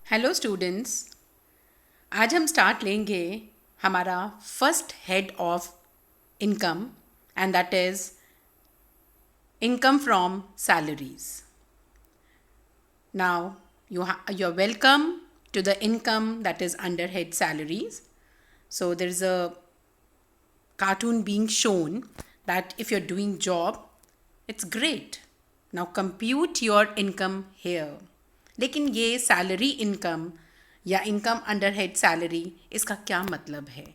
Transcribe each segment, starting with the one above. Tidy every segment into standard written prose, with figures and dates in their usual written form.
Hello students. आज हम start लेंगे हमारा first head of income and that is income from salaries. Now you are welcome to the income that is under head salaries. So there is a cartoon being shown that if you're doing job, it's great. Now compute your income here. लेकिन ये salary income या income under head salary, इसका क्या मतलब है?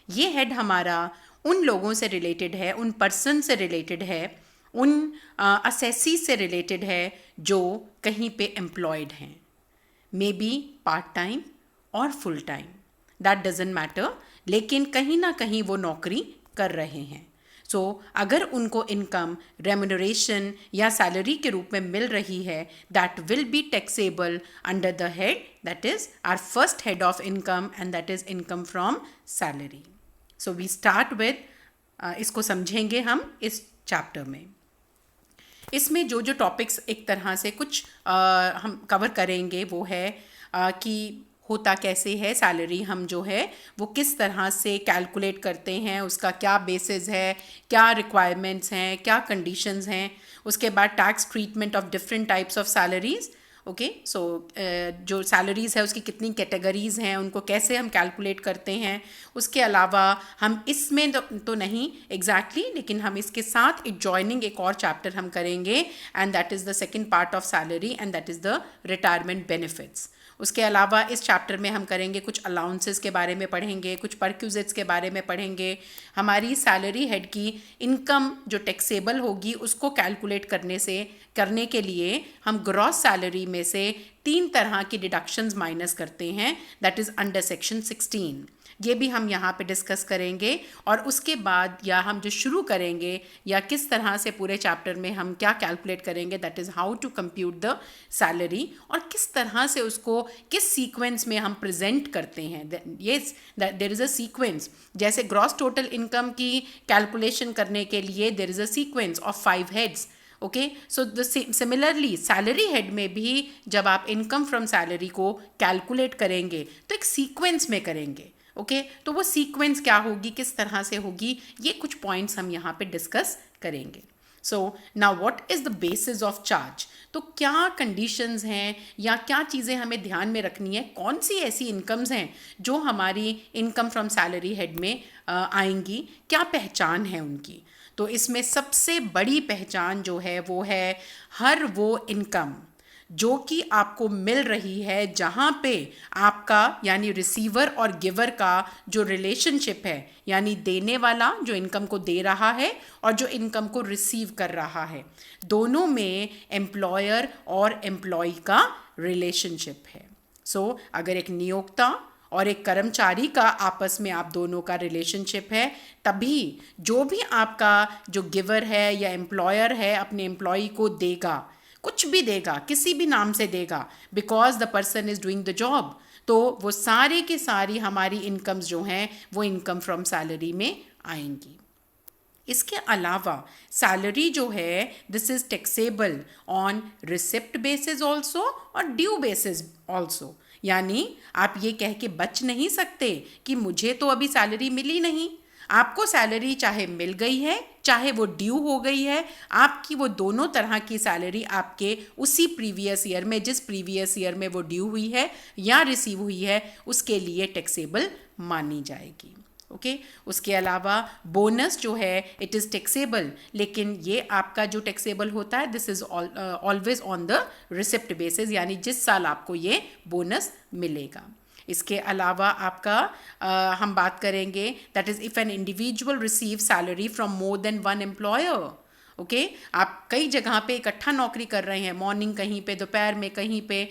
ये head हमारा उन लोगों से रिलेटेड है, उन पर्सन से रिलेटेड है, उन असेसी से रिलेटेड है जो कहीं पे एम्प्लॉयड हैं, मे बी पार्ट टाइम और full time, that doesn't matter, लेकिन कहीं ना कहीं वो नौकरी कर रहे हैं। सो अगर उनको इनकम रेम्यूनरेशन या सैलरी के रूप में मिल रही है, that will be taxable under the head that is our first head of income and that is income from salary. So we start with इसको समझेंगे हम इस चैप्टर में। इसमें जो जो टॉपिक्स एक तरह से कुछ हम कवर करेंगे वो है कि होता कैसे है सैलरी, हम जो है वो किस तरह से कैलकुलेट करते हैं, उसका क्या बेसिस है, क्या रिक्वायरमेंट्स हैं, क्या कंडीशंस हैं। उसके बाद tax treatment of different types of salaries. Okay, so जो सैलरीज है उसकी कितनी कैटेगरीज हैं, उनको कैसे हम कैलकुलेट करते हैं। उसके अलावा हम इसमें तो नहीं एग्जैक्टली लेकिन हम इसके साथ एक जॉइनिंग एक और चैप्टर हम करेंगे and that is the second part of salary and that is the retirement benefits. उसके अलावा इस चैप्टर में हम करेंगे कुछ अलाउंसेस के बारे में पढ़ेंगे, कुछ परक्यूजिट्स के बारे में पढ़ेंगे। हमारी सैलरी हेड की इनकम जो टैक्सेबल होगी उसको कैलकुलेट करने के लिए हम ग्रॉस सैलरी में से 3 तरह की डिडक्शंस माइनस करते हैं, दैट इज़ अंडर सेक्शन 16। ये भी हम यहाँ पे डिस्कस करेंगे और उसके बाद या हम जो शुरू करेंगे या किस तरह से पूरे चैप्टर में हम क्या कैलकुलेट करेंगे, that is how to compute the salary और किस तरह से उसको किस सीक्वेंस में हम प्रेजेंट करते हैं। Yes, there is a sequence. जैसे ग्रॉस टोटल इनकम की कैलकुलेशन करने के लिए there is a sequence of 5 heads. Okay, so similarly salary head में भी जब आप इनकम फ्रॉम सैलरी को कैलकुलेट करेंगे तो एक सीक्वेंस में करेंगे। ओके, तो वो सीक्वेंस क्या होगी, किस तरह से होगी, ये कुछ पॉइंट्स हम यहाँ पे डिस्कस करेंगे। So now what is the basis of charge? तो क्या कंडीशंस हैं या क्या चीज़ें हमें ध्यान में रखनी है, कौन सी ऐसी इनकम्स हैं जो हमारी इनकम फ्रॉम सैलरी हेड में आएंगी, क्या पहचान है उनकी? तो इसमें सबसे बड़ी पहचान जो है वो है हर वो इनकम जो कि आपको मिल रही है जहाँ पे आपका यानी रिसीवर और गिवर का जो रिलेशनशिप है, यानी देने वाला जो इनकम को दे रहा है और जो इनकम को रिसीव कर रहा है, दोनों में एम्प्लॉयर और एम्प्लॉय का रिलेशनशिप है। सो अगर एक नियोक्ता और एक कर्मचारी का आपस में आप दोनों का रिलेशनशिप है, तभी जो भी आपका जो गिवर है या एम्प्लॉयर है अपने एम्प्लॉय को देगा, कुछ भी देगा, किसी भी नाम से देगा, because the person is doing the job, तो वो सारे की सारी हमारी इनकम्स जो हैं वो इनकम फ्रॉम सैलरी में आएंगी। इसके अलावा सैलरी जो है this is taxable on receipt basis also और ड्यू बेसिस ऑल्सो। यानी आप ये कह के बच नहीं सकते कि मुझे तो अभी सैलरी मिली नहीं। आपको सैलरी चाहे मिल गई है चाहे वो ड्यू हो गई है, आपकी वो दोनों तरह की सैलरी आपके उसी प्रीवियस ईयर में, जिस प्रीवियस ईयर में वो ड्यू हुई है या रिसीव हुई है, उसके लिए टैक्सेबल मानी जाएगी। ओके, उसके अलावा बोनस जो है इट इज़ टैक्सेबल, लेकिन ये आपका जो टैक्सेबल होता है this is always on the receipt basis, यानी जिस साल आपको ये बोनस मिलेगा। इसके अलावा आपका हम बात करेंगे that is if an individual receive salary from more than one employer. Okay, आप कई जगह पे इकट्ठा नौकरी कर रहे हैं, मॉर्निंग कहीं पे, दोपहर में कहीं पे,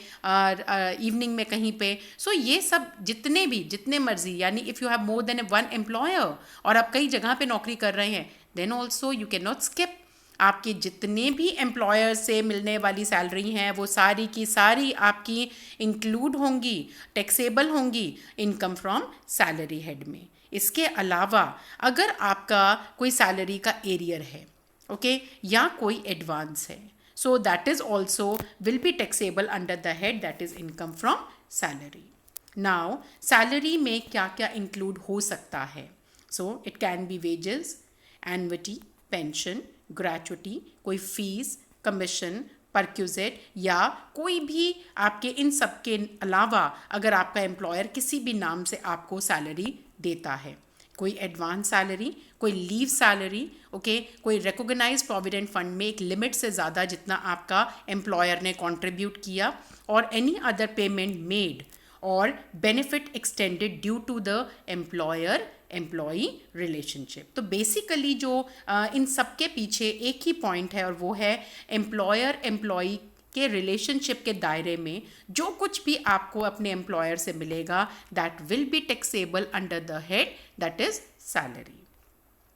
इवनिंग में कहीं पे। सो ये सब जितने मर्जी, यानी if you have more than one employer और आप कई जगह पे नौकरी कर रहे हैं, then also you can not skip. आपके जितने भी एम्प्लॉयर से मिलने वाली सैलरी हैं वो सारी की सारी आपकी इंक्लूड होंगी, टैक्सेबल होंगी इनकम फ्रॉम सैलरी हेड में। इसके अलावा अगर आपका कोई सैलरी का एरियर है, ओके, या कोई एडवांस है, सो that is also will be taxable under the head that is income from salary. Now salary में क्या क्या इंक्लूड हो सकता है? So it can be wages, annuity, pension, gratuity, कोई फीस, कमीशन, परक्यूजेट, या कोई भी आपके इन सब के अलावा अगर आपका एम्प्लॉयर किसी भी नाम से आपको सैलरी देता है, कोई एडवांस सैलरी, कोई लीव सैलरी, ओके, कोई रिकॉग्नाइज प्रोविडेंट फंड में एक लिमिट से ज़्यादा जितना आपका एम्प्लॉयर ने कंट्रीब्यूट किया, और एनी अदर पेमेंट मेड और benefit extended due to the employer employee relationship. तो बेसिकली जो इन सब के पीछे एक ही पॉइंट है, और वो है एम्प्लॉयर एम्प्लॉई के रिलेशनशिप के दायरे में जो कुछ भी आपको अपने एम्प्लॉयर से मिलेगा, that will be taxable under the head that is salary.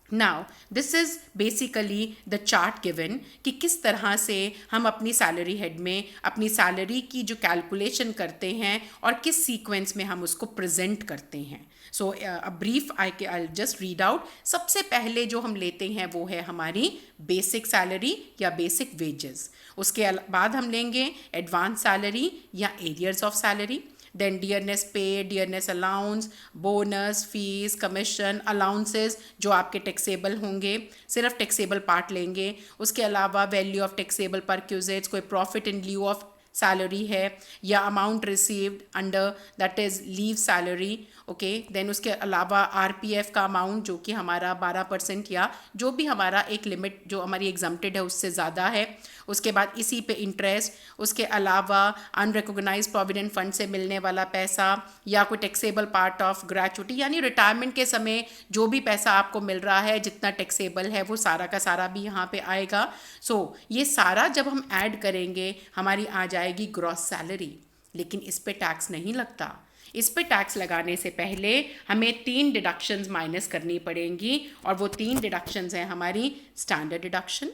Now this is basically the chart given कि किस तरह से हम अपनी सैलरी हेड में अपनी सैलरी की जो कैलकुलेशन करते हैं और किस सीक्वेंस में हम उसको प्रेजेंट करते हैं. So a brief I just read out. सबसे पहले जो हम लेते हैं वो है हमारी बेसिक सैलरी या बेसिक वेजेस. उसके बाद हम लेंगे एडवांस सैलरी या arrears of salary, then dearness pay, dearness allowance, bonus, fees, commission, allowances जो आपके टैक्सेबल होंगे, सिर्फ टैक्सेबल पार्ट लेंगे. उसके अलावा वैल्यू ऑफ टैक्सेबल परक्यूजेट्स, कोई profit in lieu of salary है या amount received under that is leave salary, okay. Then उसके अलावा आरपीएफ का अमाउंट जो कि हमारा 12% या जो भी हमारा एक लिमिट जो हमारी एग्जम्प्टेड है उससे ज़्यादा है. उसके बाद इसी पे इंटरेस्ट. उसके अलावा अनरिकॉग्नाइज प्रोविडेंट फंड से मिलने वाला पैसा या कोई टैक्सेबल पार्ट ऑफ ग्रेचुटी, यानी रिटायरमेंट के समय जो भी पैसा आपको मिल रहा है जितना टैक्सेबल है वो सारा का सारा भी यहाँ पे आएगा. सो ये सारा जब हम ऐड करेंगे हमारी आ जाएगी ग्रॉस सैलरी. लेकिन इस पे टैक्स नहीं लगता. इस पे टैक्स लगाने से पहले हमें 3 डिडक्शंस माइनस करनी पड़ेंगी, और वो 3 डिडक्शंस हैं हमारी standard deduction,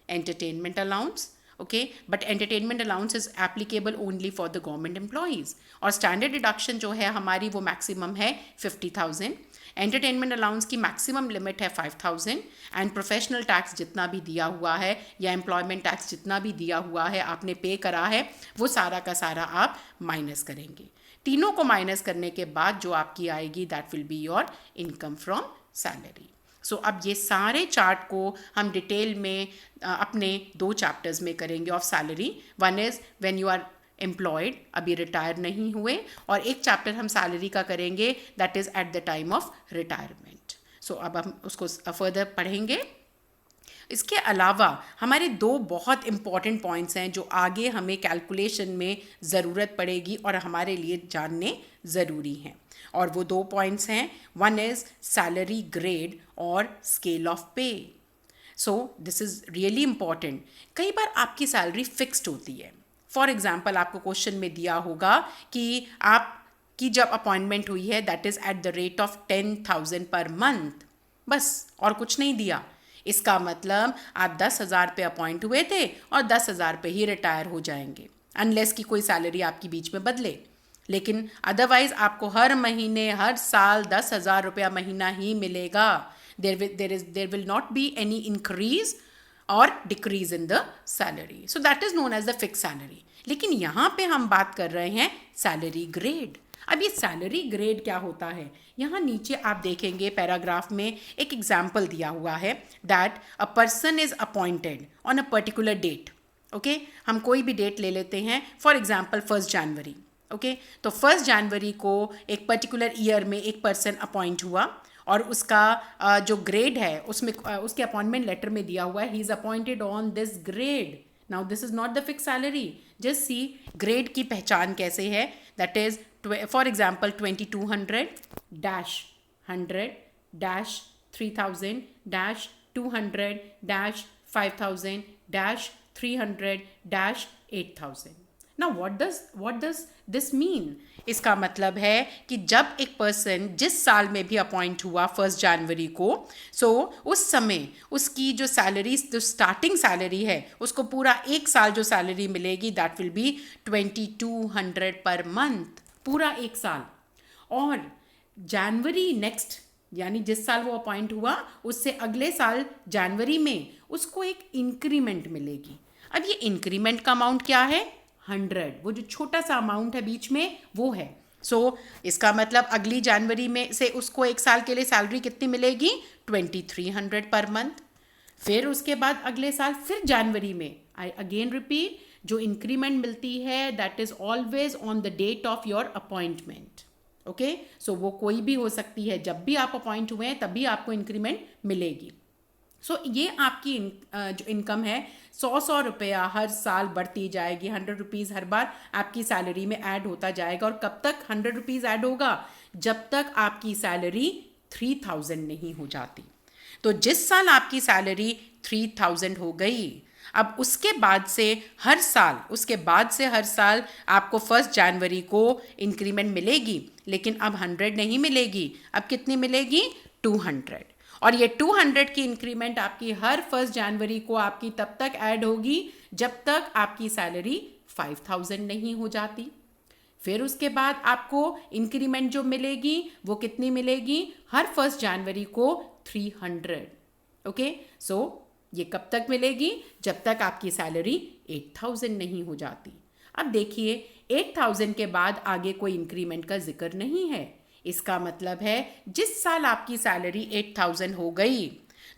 entertainment allowance, okay, but entertainment allowance is applicable only for the government employees. और standard deduction जो है हमारी वो maximum है 50,000. एंटरटेनमेंट अलाउंस की मैक्सिमम लिमिट है 5,000. एंड प्रोफेशनल टैक्स जितना भी दिया हुआ है या एम्प्लॉयमेंट टैक्स जितना भी दिया हुआ है आपने पे करा है वो सारा का सारा आप माइनस करेंगे. तीनों को माइनस करने के बाद जो आपकी आएगी that will be your income from salary. So अब ये सारे चार्ट को हम डिटेल में अपने 2 चैप्टर्स में करेंगे of salary. One is when you are employed, अभी रिटायर नहीं हुए, और एक चैप्टर हम सैलरी का करेंगे that is at the time of retirement. So अब हम उसको फर्दर पढ़ेंगे. इसके अलावा हमारे 2 बहुत इम्पॉर्टेंट पॉइंट्स हैं जो आगे हमें कैलकुलेशन में ज़रूरत पड़ेगी और हमारे लिए जानने ज़रूरी हैं. और वो 2 पॉइंट्स हैं. वन इज़ सैलरी ग्रेड और स्केल ऑफ पे. So this is really important. कई बार आपकी सैलरी फिक्स्ड होती है. फॉर एग्जाम्पल आपको क्वेश्चन में दिया होगा कि आपकी जब अपॉइंटमेंट हुई है that is at the rate of 10,000 per month, बस और कुछ नहीं दिया. इसका मतलब आप 10,000 पे अपॉइंट हुए थे और 10,000 पे ही रिटायर हो जाएंगे, अनलेस कि कोई सैलरी आपकी बीच में बदले. लेकिन अदरवाइज आपको हर महीने हर साल 10,000 रुपया महीना ही मिलेगा. There will not be any increase और decrease in the salary. So that is known as the fix salary. लेकिन यहाँ पे हम बात कर रहे हैं सैलरी ग्रेड. अब ये सैलरी ग्रेड क्या होता है, यहाँ नीचे आप देखेंगे पैराग्राफ में एक एग्जाम्पल दिया हुआ है that a person is appointed on a particular date. Okay, हम कोई भी डेट ले लेते हैं, फॉर एग्जाम्पल 1 जनवरी. ओके, तो 1 जनवरी को एक पर्टिकुलर ईयर में एक पर्सन अपॉइंट हुआ और उसका जो ग्रेड है उसमें उसके अपॉइंटमेंट लेटर में दिया हुआ है he is appointed on this grade. Now this is not the fix salary. Just see grade की पहचान कैसे है. That is for example 2200-100-200-300-5,000-300-8,000. Now what does this mean? इसका मतलब है कि जब एक पर्सन जिस साल में भी अपॉइंट हुआ 1 जनवरी को, सो उस समय उसकी जो सैलरी, जो स्टार्टिंग सैलरी है उसको पूरा एक साल जो सैलरी मिलेगी that will B 2200 per month, पूरा एक साल. और जनवरी नेक्स्ट, यानी जिस साल वो अपॉइंट हुआ उससे अगले साल जनवरी में उसको एक इंक्रीमेंट मिलेगी. अब ये इंक्रीमेंट का अमाउंट क्या है, 100, वो जो छोटा सा अमाउंट है बीच में वो है. सो इसका मतलब अगली जनवरी में से उसको एक साल के लिए सैलरी कितनी मिलेगी? 2300 पर मंथ. फिर उसके बाद अगले साल फिर जनवरी में, आई अगेन रिपीट, जो इंक्रीमेंट मिलती है that is always on the date of your appointment. Okay, so वो कोई भी हो सकती है, जब भी आप अपॉइंट हुए हैं तभी आपको इंक्रीमेंट मिलेगी. सो ये आपकी जो इनकम है 100 रुपया हर साल बढ़ती जाएगी. 100 रुपीज़ हर बार आपकी सैलरी में ऐड होता जाएगा. और कब तक 100 रुपीज़ ऐड होगा? जब तक आपकी सैलरी 3000 नहीं हो जाती. तो जिस साल आपकी सैलरी 3000 हो गई, अब उसके बाद से हर साल आपको 1 जनवरी को इंक्रीमेंट मिलेगी. लेकिन अब 100 नहीं मिलेगी, अब कितनी मिलेगी? 200. और ये 200 की इंक्रीमेंट आपकी हर 1 जनवरी को आपकी तब तक ऐड होगी जब तक आपकी सैलरी 5000 नहीं हो जाती. फिर उसके बाद आपको इंक्रीमेंट जो मिलेगी वो कितनी मिलेगी? हर 1 जनवरी को 300. ओके, सो ये कब तक मिलेगी? जब तक आपकी सैलरी 8000 नहीं हो जाती. अब देखिए 8000 के बाद आगे कोई इंक्रीमेंट का जिक्र नहीं है. इसका मतलब है जिस साल आपकी सैलरी 8000 हो गई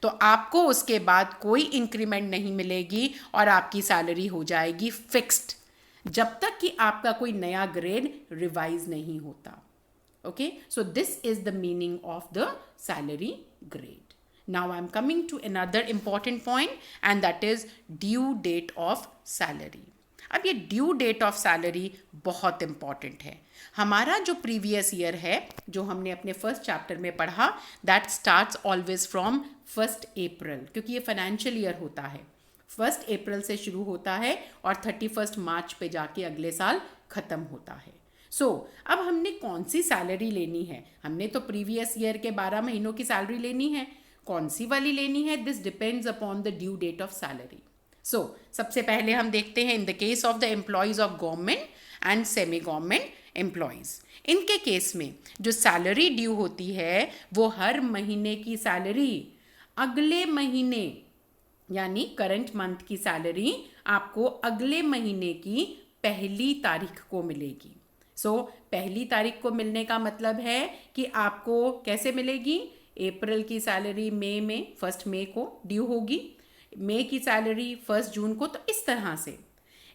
तो आपको उसके बाद कोई इंक्रीमेंट नहीं मिलेगी और आपकी सैलरी हो जाएगी फिक्स्ड, जब तक कि आपका कोई नया ग्रेड रिवाइज नहीं होता. Okay, so this is the meaning of the salary grade. Now I'm coming to another important point and that is due date of salary. अब ये ड्यू डेट ऑफ सैलरी बहुत इंपॉर्टेंट है. हमारा जो previous year है, जो हमने अपने फर्स्ट चैप्टर में पढ़ा, दैट स्टार्ट्स ऑलवेज फ्रॉम 1 अप्रैल, क्योंकि ये फाइनेंशियल ईयर होता है. 1 अप्रैल से शुरू होता है और 31 मार्च पे जाके अगले साल ख़त्म होता है. सो अब हमने कौन सी सैलरी लेनी है? हमने तो प्रीवियस ईयर के 12 महीनों की सैलरी लेनी है. कौन सी वाली लेनी है? This depends upon the due date of salary. So सबसे पहले हम देखते हैं in the case of the employees of government and semi government employees. इनके केस में जो सैलरी ड्यू होती है वो हर महीने की सैलरी अगले महीने, यानी करंट मंथ की सैलरी आपको अगले महीने की पहली तारीख को मिलेगी. सो पहली तारीख को मिलने का मतलब है कि आपको कैसे मिलेगी? अप्रैल की सैलरी मई में 1 मई को ड्यू होगी, मई की सैलरी 1 जून को. तो इस तरह से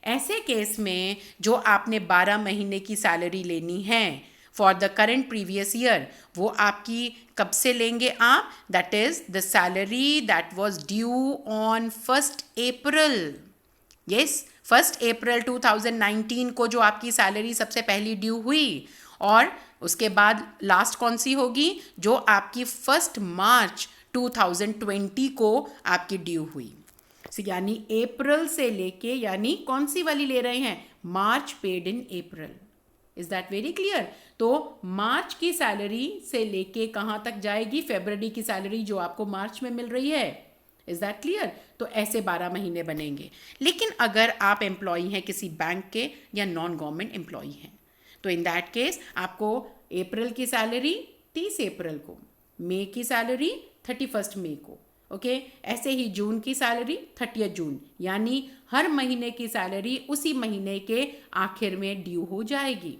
ऐसे केस में जो आपने 12 महीने की सैलरी लेनी है for the current previous year, वो आपकी कब से लेंगे आप? That is the salary that was due on 1 April. Yes, 1 अप्रैल 2019 को जो आपकी सैलरी सबसे पहली ड्यू हुई, और उसके बाद लास्ट कौन सी होगी? जो आपकी 1 मार्च 2020 को आपकी ड्यू हुई. यानी अप्रैल से लेके, यानी कौन सी वाली ले रहे हैं? March paid in April. Is that very clear? तो मार्च की सैलरी से लेके कहाँ तक जाएगी? फरवरी की सैलरी जो आपको मार्च में मिल रही है. Is that clear? तो ऐसे 12 महीने बनेंगे. लेकिन अगर आप एम्प्लॉई हैं किसी बैंक के या नॉन गवर्नमेंट एम्प्लॉई हैं, तो इन दैट केस आपको अप्रैल की सैलरी 30 अप्रैल को, मई की सैलरी 31 मई को, ओके, ऐसे ही जून की सैलरी 30 जून, यानी हर महीने की सैलरी उसी महीने के आखिर में ड्यू हो जाएगी.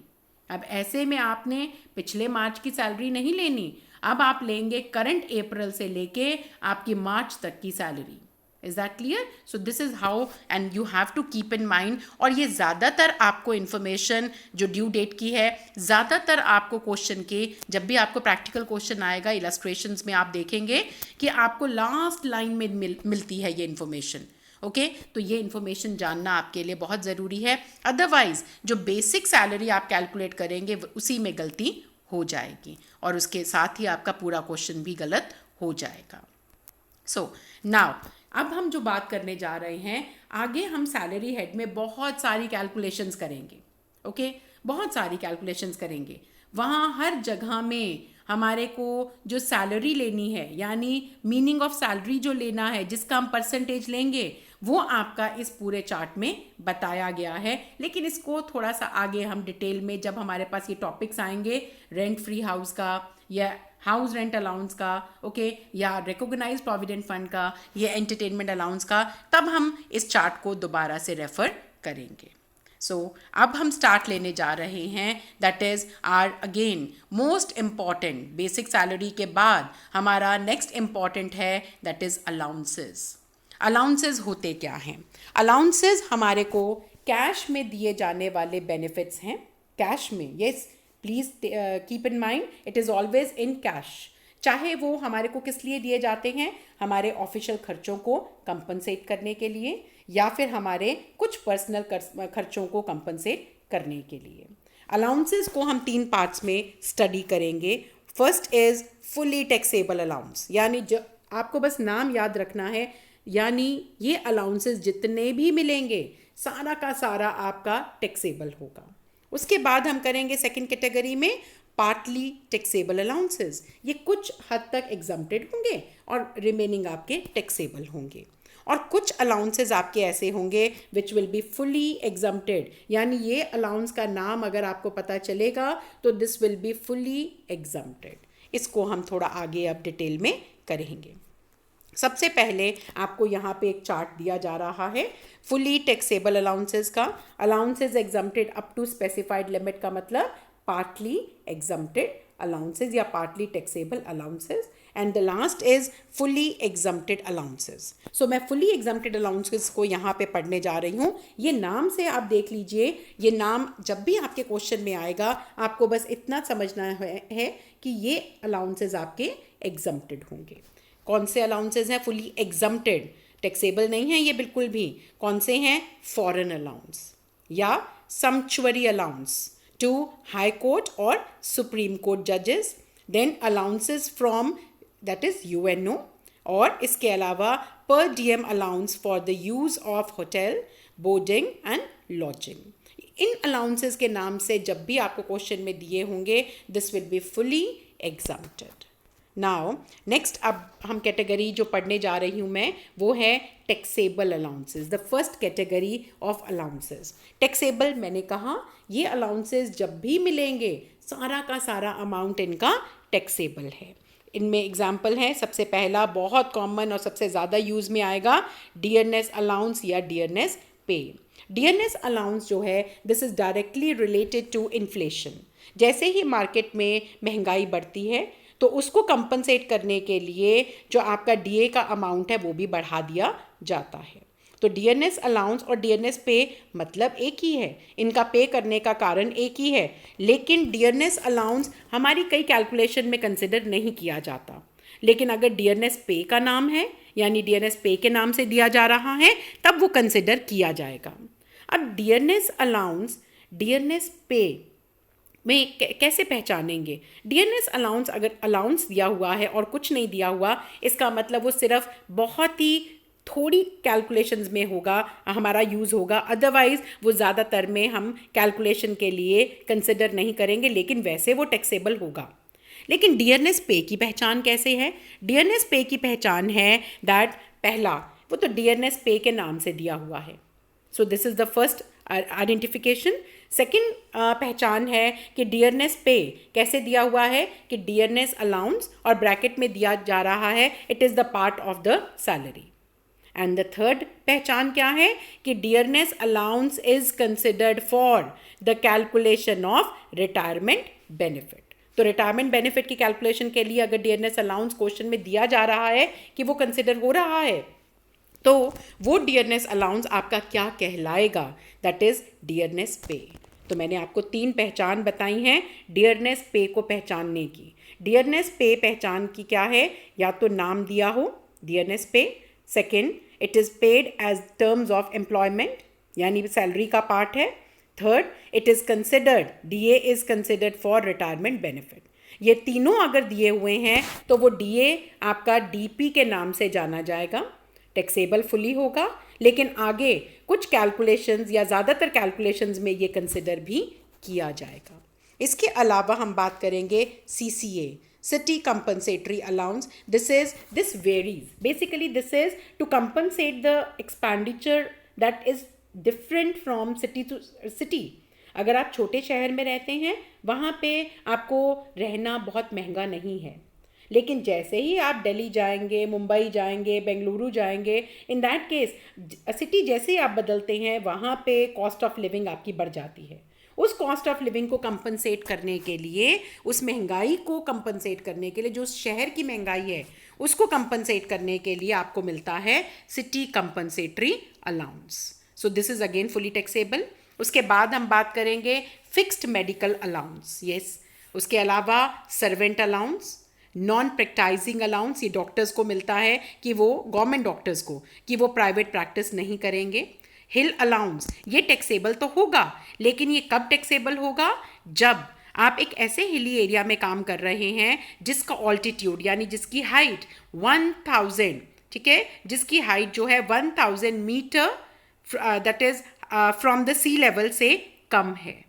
अब ऐसे में आपने पिछले मार्च की सैलरी नहीं लेनी, अब आप लेंगे करंट अप्रैल से लेके आपकी मार्च तक की salary. Is that clear? So this is how and you have to keep in mind. और ये ज़्यादातर आपको इन्फॉर्मेशन जो ड्यू डेट की है, ज़्यादातर आपको क्वेश्चन के, जब भी आपको प्रैक्टिकल क्वेश्चन आएगा इलस्ट्रेशंस में आप देखेंगे कि आपको लास्ट लाइन में मिलती है ये इन्फॉर्मेशन. ओके, तो ये इन्फॉर्मेशन जानना आपके लिए बहुत ज़रूरी है. अदरवाइज जो बेसिक सैलरी आप कैलकुलेट करेंगे उसी में गलती हो जाएगी और उसके साथ ही आपका पूरा क्वेश्चन भी गलत हो जाएगा. सो नाउ अब हम जो बात करने जा रहे हैं, आगे हम सैलरी हेड में बहुत सारी कैलकुलेशंस करेंगे. ओके, बहुत सारी कैलकुलेशंस करेंगे. वहाँ हर जगह में हमारे को जो सैलरी लेनी है, यानी मीनिंग ऑफ सैलरी जो लेना है, जिसका हम परसेंटेज लेंगे, वो आपका इस पूरे चार्ट में बताया गया है. लेकिन इसको थोड़ा सा आगे हम डिटेल में, जब हमारे पास ये टॉपिक्स आएंगे, रेंट फ्री हाउस का या हाउस रेंट अलाउंस का, ओके, या रिकॉग्नाइज प्रोविडेंट फंड का, या एंटरटेनमेंट अलाउंस का, तब हम इस चार्ट को दोबारा से रेफर करेंगे. सो अब हम स्टार्ट लेने जा रहे हैं, that is are again most important, basic salary के बाद हमारा नेक्स्ट इम्पॉर्टेंट है, दैट इज़ अलाउंसेस। अलाउंसेस होते क्या हैं? अलाउंसेस हमारे को कैश में दिए जाने वाले बेनिफिट्स हैं। कैश में, yes, please keep in mind it is always in cash. चाहे वो हमारे को किस लिए दिए जाते हैं, हमारे ऑफिशियल खर्चों को कंपनसेट करने के लिए, या फिर हमारे कुछ पर्सनल खर्चों को कंपनसेट करने के लिए। अलाउंसेस को हम 3 पार्ट्स में स्टडी करेंगे। First is fully taxable allowance, यानी जो आपको बस नाम याद रखना है, यानी ये अलाउंसेस जितने भी मिलेंगे सारा का सारा आपका टैक्सेबल होगा। उसके बाद हम करेंगे सेकंड कैटेगरी में पार्टली टैक्सेबल अलाउंसेस। ये कुछ हद तक एग्जम्प्टेड होंगे और रिमेनिंग आपके टैक्सेबल होंगे। और कुछ अलाउंसेस आपके ऐसे होंगे which will be fully exempted, यानी ये अलाउंस का नाम अगर आपको पता चलेगा तो this will be fully exempted. इसको हम थोड़ा आगे अब डिटेल में करेंगे। सबसे पहले आपको यहाँ पे एक चार्ट दिया जा रहा है फुली टैक्सेबल अलाउंसेस का। Allowances exempted up to specified limit का मतलब पार्टली एग्जम्प्टेड अलाउंसेस या partly taxable allowances, and the last is fully exempted allowances. So मैं फुली एग्जम्प्टेड अलाउंसेस को यहाँ पे पढ़ने जा रही हूँ। ये नाम से आप देख लीजिए, ये नाम जब भी आपके क्वेश्चन में आएगा आपको बस इतना समझना है कि ये अलाउंसेस आपके एग्जम्प्टेड होंगे। कौन से अलाउंसेस हैं फुली एग्जम्प्टेड? टैक्सेबल नहीं है ये बिल्कुल भी। कौन से हैं? फॉरेन अलाउंस या sumptuary allowance to high court और सुप्रीम कोर्ट जजेस, then allowances from that is UNO, और इसके अलावा per diem allowance for the use of hotel, boarding and lodging. इन अलाउंसेस के नाम से जब भी आपको क्वेश्चन में दिए होंगे this will be fully exempted. Now next अब हम कैटेगरी जो पढ़ने जा रही हूँ मैं वो है taxable allowances, the first category of allowances. Taxable मैंने कहा ये अलाउंसेस जब भी मिलेंगे सारा का सारा अमाउंट इनका टैक्सेबल है। इनमें एग्जाम्पल है, सबसे पहला बहुत कॉमन और सबसे ज़्यादा यूज़ में आएगा डियरनेस अलाउंस या डियरनेस पे। डियरनेस अलाउंस जो है this is directly related to inflation. जैसे ही मार्केट में महंगाई बढ़ती है तो उसको कंपनसेट करने के लिए जो आपका डीए का अमाउंट है वो भी बढ़ा दिया जाता है। तो डियरनेस अलाउंस और डियरनेस पे मतलब एक ही है, इनका पे करने का कारण एक ही है, लेकिन डियरनेस अलाउंस हमारी कई कैलकुलेशन में कंसिडर नहीं किया जाता। लेकिन अगर डियरनेस पे का नाम है, यानी डियरनेस पे के नाम से दिया जा रहा है, तब वो कंसिडर किया जाएगा। अब डियरनेस अलाउंस डियरनेस पे में कैसे पहचानेंगे? डियरनेस अलाउंस अगर अलाउंस दिया हुआ है और कुछ नहीं दिया हुआ, इसका मतलब वो सिर्फ बहुत ही थोड़ी कैलकुलेशंस में होगा हमारा यूज़ होगा, अदरवाइज़ वो ज़्यादातर में हम कैलकुलेशन के लिए कंसिडर नहीं करेंगे, लेकिन वैसे वो टैक्सेबल होगा। लेकिन डियरनेस पे की पहचान कैसे है? डियरनेस पे की पहचान है दैट पहला वो तो डियरनेस पे के नाम से दिया हुआ है, so this is the first identification. Second पहचान है कि डियरनेस पे कैसे दिया हुआ है कि डियरनेस अलाउंस और ब्रैकेट में दिया जा रहा है it is the part of the salary. And the third पहचान क्या है कि dearness allowance is considered for the calculation of retirement benefit. तो रिटायरमेंट बेनिफिट की कैलकुलेशन के लिए अगर डियरनेस अलाउंस क्वेश्चन में दिया जा रहा है कि वो कंसिडर हो रहा है, तो वो डियरनेस अलाउंस आपका क्या कहलाएगा? दैट इज़ डियरनेस पे। तो मैंने आपको 3 पहचान बताई हैं डियरनेस पे को पहचानने की। डियरनेस पे पहचान की क्या है? या तो नाम दिया हो dearness pay, second it is paid as terms of employment यानी सैलरी का पार्ट है, third it is considered DA is considered for retirement benefit. ये तीनों अगर दिए हुए हैं तो वो डीए आपका डीपी के नाम से जाना जाएगा, टैक्सेबल फुली होगा, लेकिन आगे कुछ कैलकुलेशंस या ज़्यादातर कैलकुलेशंस में ये कंसिडर भी किया जाएगा। इसके अलावा हम बात करेंगे CCA, City Compensatory Allowance. This varies. Basically, this is to compensate the expenditure that is different from city to city. अगर आप छोटे शहर में रहते हैं वहाँ पे आपको रहना बहुत महंगा नहीं है, लेकिन जैसे ही आप दिल्ली जाएंगे, मुंबई जाएंगे, बेंगलुरु जाएंगे, इन दैट केस सिटी जैसे ही आप बदलते हैं वहाँ पे कॉस्ट ऑफ लिविंग आपकी बढ़ जाती है। उस कॉस्ट ऑफ लिविंग को कंपनसेट करने के लिए, उस महंगाई को कंपनसेट करने के लिए, जो शहर की महंगाई है उसको कंपनसेट करने के लिए आपको मिलता है city compensatory allowance. So this is again fully taxable. उसके बाद हम बात करेंगे फिक्स्ड मेडिकल अलाउंस। यस, उसके अलावा servant allowance, non practising allowance, ये डॉक्टर्स को मिलता है कि वो गवर्नमेंट डॉक्टर्स को कि वो प्राइवेट प्रैक्टिस नहीं करेंगे। हिल अलाउंस, ये टैक्सेबल तो होगा, लेकिन ये कब टैक्सेबल होगा? जब आप एक ऐसे हिली एरिया में काम कर रहे हैं जिसका ऑल्टीट्यूड यानी जिसकी हाइट 1000, ठीक है, जिसकी हाइट जो है 1000 metre that is from the sea level से कम है।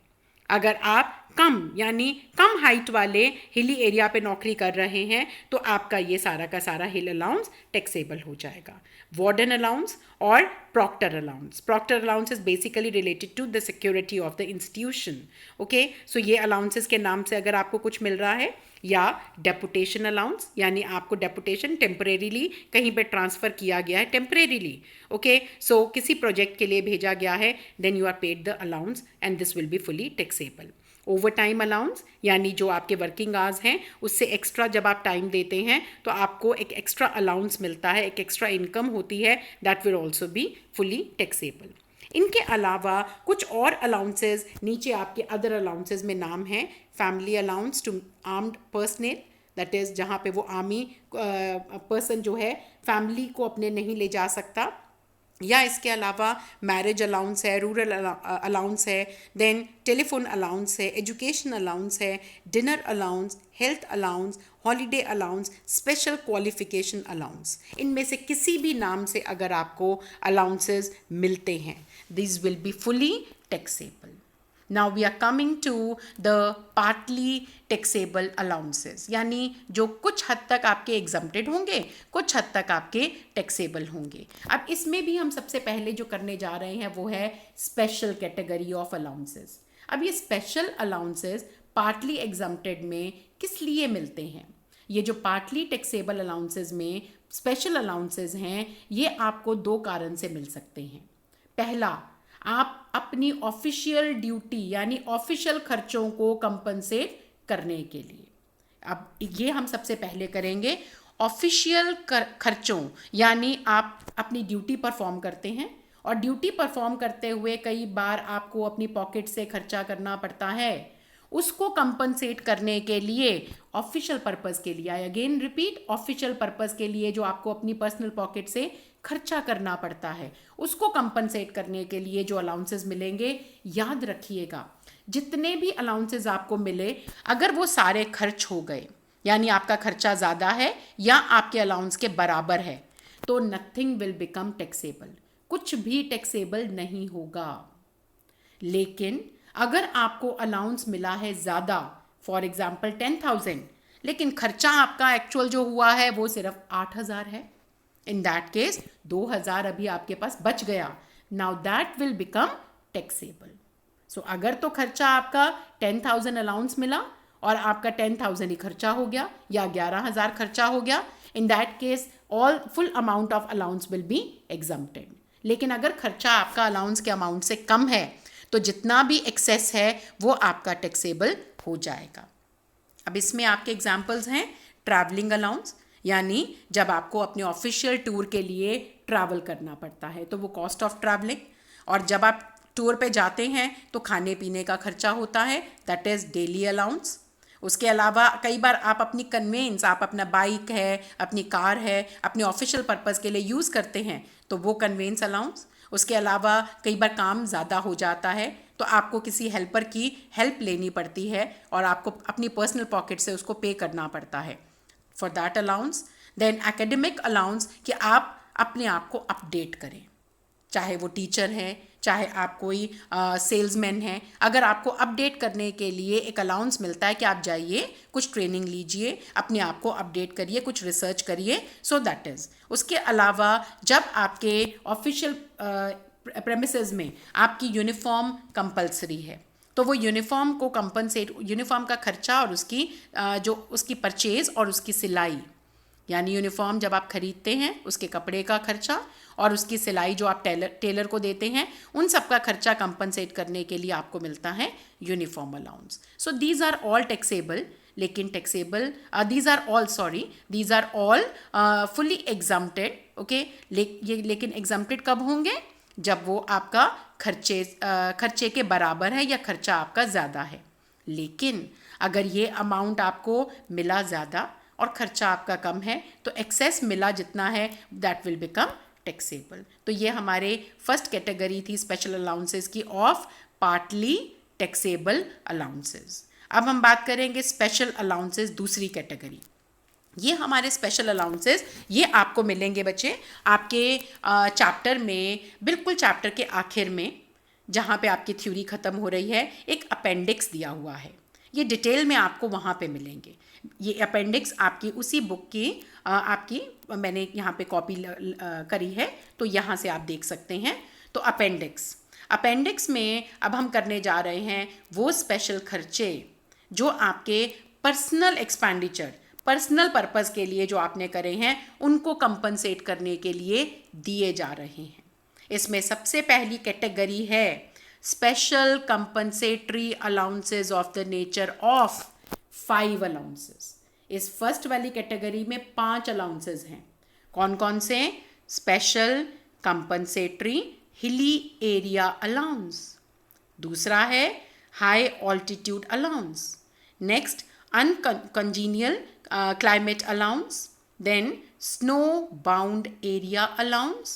अगर आप कम यानी कम हाइट वाले हिली एरिया पे नौकरी कर रहे हैं तो आपका ये सारा का सारा हिल अलाउंस टैक्सेबल हो जाएगा। वार्डन अलाउंस और proctor allowance. Proctor allowance is basically related to the security of the institution. Okay, so ये अलाउंसेस के नाम से अगर आपको कुछ मिल रहा है, या डेपुटेशन अलाउंस यानी आपको डेपुटेशन टेम्परेरीली कहीं पे ट्रांसफ़र किया गया है, टेम्परेरीली। ओके, सो किसी प्रोजेक्ट के लिए भेजा गया है, then you are paid the allowance and this will be fully taxable. Overtime allowance यानी जो आपके वर्किंग आवर्स हैं उससे एक्स्ट्रा जब आप टाइम देते हैं तो आपको एक एक्स्ट्रा अलाउंस मिलता है, एक एक्स्ट्रा इनकम होती है, that will also be fully taxable. इनके अलावा कुछ और अलाउंसेस नीचे आपके अदर अलाउंसेस में नाम है। Family allowance to armed personal, that is जहाँ पे वो आर्मी पर्सन जो है फैमिली को अपने नहीं ले जा सकता, या इसके अलावा मैरिज अलाउंस है, रूरल अलाउंस है, देन टेलीफोन अलाउंस है, एजुकेशन अलाउंस है, dinner allowance, health allowance, holiday allowance, special qualification allowance. इनमें से किसी भी नाम से अगर आपको अलाउंसेस मिलते हैं, this will be fully taxable. Now we are coming to the partly taxable allowances, यानी जो कुछ हद तक आपके exempted होंगे, कुछ हद तक आपके taxable होंगे। अब इसमें भी हम सबसे पहले जो करने जा रहे हैं वो है special category of allowances। अब ये special allowances partly exempted में किस लिए मिलते हैं? ये जो partly taxable allowances में special allowances हैं, ये आपको दो कारण से मिल सकते हैं। पहला, आप अपनी ऑफिशियल ड्यूटी यानी ऑफिशियल खर्चों को कंपनसेट करने के लिए। अब ये हम सबसे पहले करेंगे ऑफिशियल खर्चों, यानी आप अपनी ड्यूटी परफॉर्म करते हैं और ड्यूटी परफॉर्म करते हुए कई बार आपको अपनी पॉकेट से खर्चा करना पड़ता है, उसको कंपनसेट करने के लिए ऑफिशियल पर्पस के लिए, आई अगेन रिपीट, ऑफिशियल पर्पस के लिए जो आपको अपनी पर्सनल पॉकेट से खर्चा करना पड़ता है, उसको कंपनसेट करने के लिए जो अलाउंसेस मिलेंगे, याद रखिएगा जितने भी अलाउंसेस आपको मिले, अगर वो सारे खर्च हो गए यानी आपका खर्चा ज़्यादा है या आपके अलाउंस के बराबर है, तो नथिंग विल बिकम टैक्सेबल, कुछ भी टैक्सेबल नहीं होगा। लेकिन अगर आपको अलाउंस मिला है ज़्यादा, फॉर एग्जाम्पल 10,000, लेकिन खर्चा आपका एक्चुअल जो हुआ है वो सिर्फ 8,000 है, इन दैट केस 2,000 अभी आपके पास बच गया, now that will become taxable. So अगर तो खर्चा आपका 10,000 अलाउंस मिला और आपका 10,000 ही खर्चा हो गया या 11,000 खर्चा हो गया, in that case all full amount of allowance will be exempted. लेकिन अगर खर्चा आपका अलाउंस के अमाउंट से कम है तो जितना भी एक्सेस है वो आपका टैक्सेबल हो जाएगा। अब इसमें आपके एग्जाम्पल्स हैं ट्रैवलिंग अलाउंस, यानी जब आपको अपने ऑफिशियल टूर के लिए ट्रैवल करना पड़ता है तो वो कॉस्ट ऑफ ट्रैवलिंग, और जब आप टूर पे जाते हैं तो खाने पीने का खर्चा होता है, दैट इज़ डेली अलाउंस। उसके अलावा कई बार आप अपनी कन्वेंस, आप अपना बाइक है, अपनी कार है, अपने ऑफिशियल पर्पज़ के लिए यूज़ करते हैं तो वो कन्वेंस अलाउंस। उसके अलावा कई बार काम ज़्यादा हो जाता है तो आपको किसी हेल्पर की हेल्प लेनी पड़ती है और आपको अपनी पर्सनल पॉकेट से उसको पे करना पड़ता है, for that allowance. Then academic allowance कि आप अपने आप को अपडेट करें, चाहे वो टीचर हैं, चाहे आप कोई सेल्समैन हैं, अगर आपको अपडेट करने के लिए एक अलाउंस मिलता है कि आप जाइए कुछ ट्रेनिंग लीजिए, अपने आप को अपडेट करिए, कुछ रिसर्च करिए, सो दैट इज़। उसके अलावा जब आपके ऑफिशियल प्रेमिसेस में आपकी यूनिफॉर्म कंपल्सरी है, तो वो यूनिफॉर्म को कंपनसेट, यूनिफॉर्म का खर्चा और उसकी जो उसकी परचेज और उसकी सिलाई, यानी यूनिफॉर्म जब आप खरीदते हैं उसके कपड़े का खर्चा और उसकी सिलाई जो आप टेलर को देते हैं, उन सब का खर्चा कंपनसेट करने के लिए आपको मिलता है uniform allowance. So these are all taxable, लेकिन taxable these are all fully exempted. Okay, लेकिन एग्जम्प्टेड कब होंगे? जब वो आपका खर्चे के बराबर है या खर्चा आपका ज़्यादा है. लेकिन अगर ये अमाउंट आपको मिला ज़्यादा और खर्चा आपका कम है तो एक्सेस मिला जितना है दैट विल बिकम टैक्सेबल. तो ये हमारे फर्स्ट कैटेगरी थी स्पेशल अलाउंसेस की ऑफ पार्टली टैक्सेबल अलाउंसेस. अब हम बात करेंगे स्पेशल अलाउंसेस, दूसरी कैटेगरी. ये हमारे स्पेशल अलाउंसेस ये आपको मिलेंगे बच्चे आपके चैप्टर में, बिल्कुल चैप्टर के आखिर में, जहाँ पे आपकी थ्योरी ख़त्म हो रही है. एक अपेंडिक्स दिया हुआ है, ये डिटेल में आपको वहाँ पे मिलेंगे. ये अपेंडिक्स आपकी उसी बुक की आपकी मैंने यहाँ पे कॉपी करी है, तो यहाँ से आप देख सकते हैं. तो अपेंडिक्स में अब हम करने जा रहे हैं वो स्पेशल खर्चे जो आपके पर्सनल एक्सपेंडिचर, पर्सनल पर्पस के लिए जो आपने करे हैं, उनको कंपनसेट करने के लिए दिए जा रहे हैं. इसमें सबसे पहली कैटेगरी है special compensatory allowances of the nature of 5 allowances. इस फर्स्ट वाली कैटेगरी में 5 अलाउंसेस हैं. कौन कौन से? Special compensatory hilly area allowance, दूसरा है high altitude allowance, next uncongenial climate allowance, then snow bound area allowance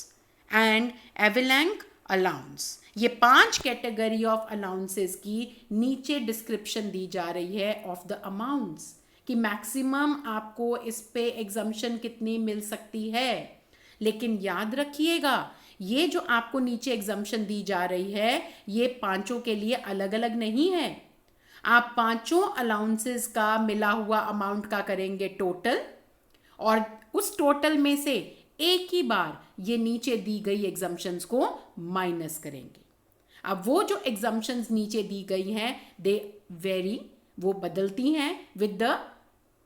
and avalanche allowance. ये 5 कैटेगरी ऑफ अलाउंसेस की नीचे डिस्क्रिप्शन दी जा रही है ऑफ द अमाउंट्स, कि मैक्सिमम आपको इस पे एग्जम्पशन कितनी मिल सकती है. लेकिन याद रखिएगा ये जो आपको नीचे एग्जम्पशन दी जा रही है ये पांचों के लिए अलग अलग नहीं है. आप पांचों अलाउंसेस का मिला हुआ अमाउंट का करेंगे टोटल, और उस टोटल में से एक ही बार ये नीचे दी गई एग्जम्पशंस को माइनस करेंगे. अब वो जो एग्जम्पशंस नीचे दी गई हैं दे वेरी, वो बदलती हैं विद द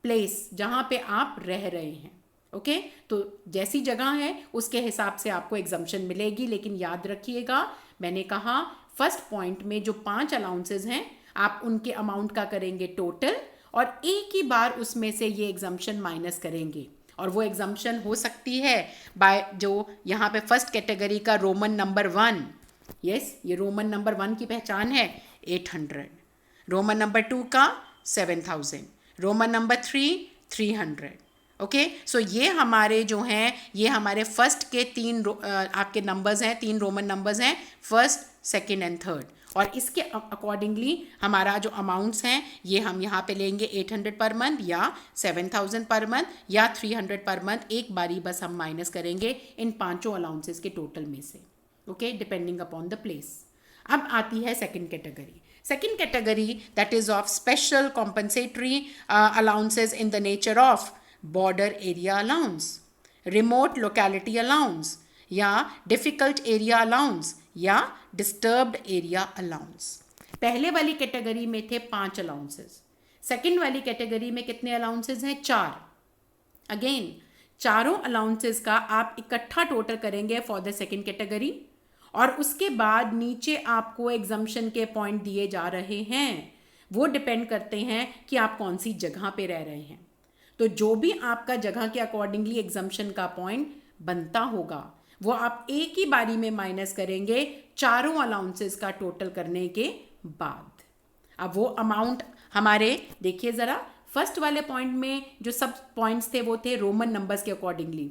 प्लेस जहां पे आप रह रहे हैं. ओके, तो जैसी जगह है उसके हिसाब से आपको एग्जम्पशन मिलेगी. लेकिन याद रखिएगा मैंने कहा फर्स्ट पॉइंट में जो 5 अलाउंसेस हैं आप उनके अमाउंट का करेंगे टोटल, और एक ही बार उसमें से ये एग्जम्पशन माइनस करेंगे. और वो एग्जम्पशन हो सकती है बाय जो यहाँ पे फर्स्ट कैटेगरी का रोमन नंबर 1. यस, ये रोमन नंबर 1 की पहचान है 800, रोमन नंबर 2 का 7000, रोमन नंबर 3 300. ओके, सो ये हमारे जो हैं ये हमारे फर्स्ट के 3 आपके नंबर्स हैं, 3 रोमन नंबर्स हैं, फर्स्ट, सेकेंड एंड थर्ड. और इसके अकॉर्डिंगली हमारा जो अमाउंट्स हैं ये हम यहाँ पे लेंगे 800 पर मंथ या 7000 पर मंथ या 300 पर मंथ. एक बारी बस हम माइनस करेंगे इन पांचों अलाउंसेस के टोटल में से. Okay, depending upon the place. अब आती है second category. Second category that is of special compensatory allowances in the nature of border area allowance, remote locality allowance या डिफिकल्ट एरिया अलाउंस या डिस्टर्ब्ड एरिया अलाउंस. पहले वाली category में थे 5 allowances, second वाली कैटेगरी में कितने अलाउंसेस हैं? 4. अगेन चारों अलाउंसेस का आप इकट्ठा टोटल करेंगे फॉर द सेकंड कैटेगरी, और उसके बाद नीचे आपको एग्जम्पशन के पॉइंट दिए जा रहे हैं. वो डिपेंड करते हैं कि आप कौन सी जगह पे रह रहे हैं. तो जो भी आपका जगह के अकॉर्डिंगली एग्जम्पशन का पॉइंट बनता होगा वो आप एक ही बारी में माइनस करेंगे चारों अलाउंसेस का टोटल करने के बाद. अब वो अमाउंट हमारे देखिए ज़रा, फर्स्ट वाले पॉइंट में जो सब पॉइंट्स थे वो थे रोमन नंबर्स के accordingly,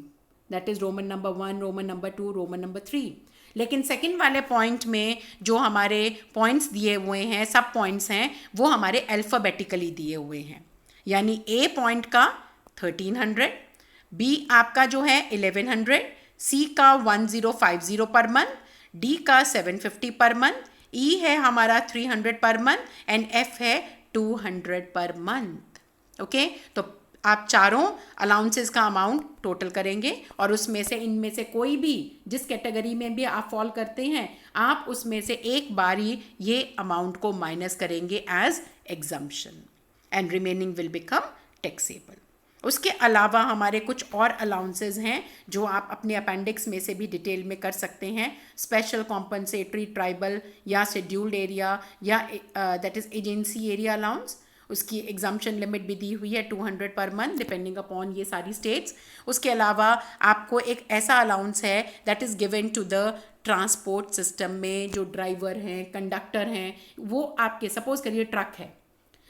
that is Roman number 1, Roman number 2, Roman number 3. लेकिन सेकंड वाले पॉइंट में जो हमारे पॉइंट्स दिए हुए हैं, सब पॉइंट्स हैं, वो हमारे अल्फ़ाबेटिकली दिए हुए हैं. यानी ए पॉइंट का 1300, बी आपका जो है 1100, सी का 1050 पर मंथ, डी का 750 पर मंथ, ई है हमारा 300 पर मंथ एंड एफ है 200 पर मंथ. ओके, तो आप चारों अलाउंसेस का अमाउंट टोटल करेंगे और उसमें से इनमें से कोई भी जिस कैटेगरी में भी आप फॉल करते हैं आप उसमें से एक बार ही ये अमाउंट को माइनस करेंगे as exemption and remaining will become taxable. उसके अलावा हमारे कुछ और अलाउंसेस हैं जो आप अपने अपेंडिक्स में से भी डिटेल में कर सकते हैं। स्पेशल कॉम्पनसेटरी ट्राइबल या शेड्यूल्ड एरिया या that is agency area allowance, उसकी एग्जाम्पशन लिमिट भी दी हुई है 200 पर मंथ डिपेंडिंग अपॉन ये सारी स्टेट्स। उसके अलावा आपको एक ऐसा अलाउंस है that is given to the transport system में जो ड्राइवर हैं, कंडक्टर हैं, वो आपके सपोज करिए ट्रक है,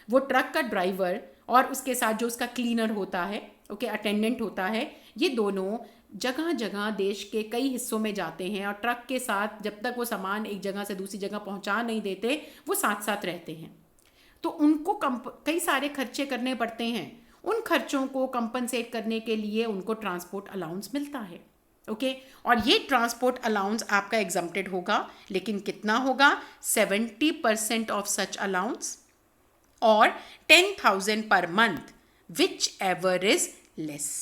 वो ट्रक का ड्राइवर और उसके साथ जो उसका क्लीनर होता है, ओके, अटेंडेंट होता है, ये दोनों जगह जगह देश के कई हिस्सों में जाते हैं और ट्रक के साथ जब तक वो सामान एक जगह से दूसरी जगह पहुंचा नहीं देते वो साथ साथ रहते हैं। तो उनको कई सारे खर्चे करने पड़ते हैं, उन खर्चों को कंपनसेट करने के लिए उनको ट्रांसपोर्ट अलाउंस मिलता है, ओके। और ये ट्रांसपोर्ट अलाउंस आपका एग्जम्प्टेड होगा, लेकिन कितना होगा? 70% ऑफ सच अलाउंस और 10,000 per month which ever is less.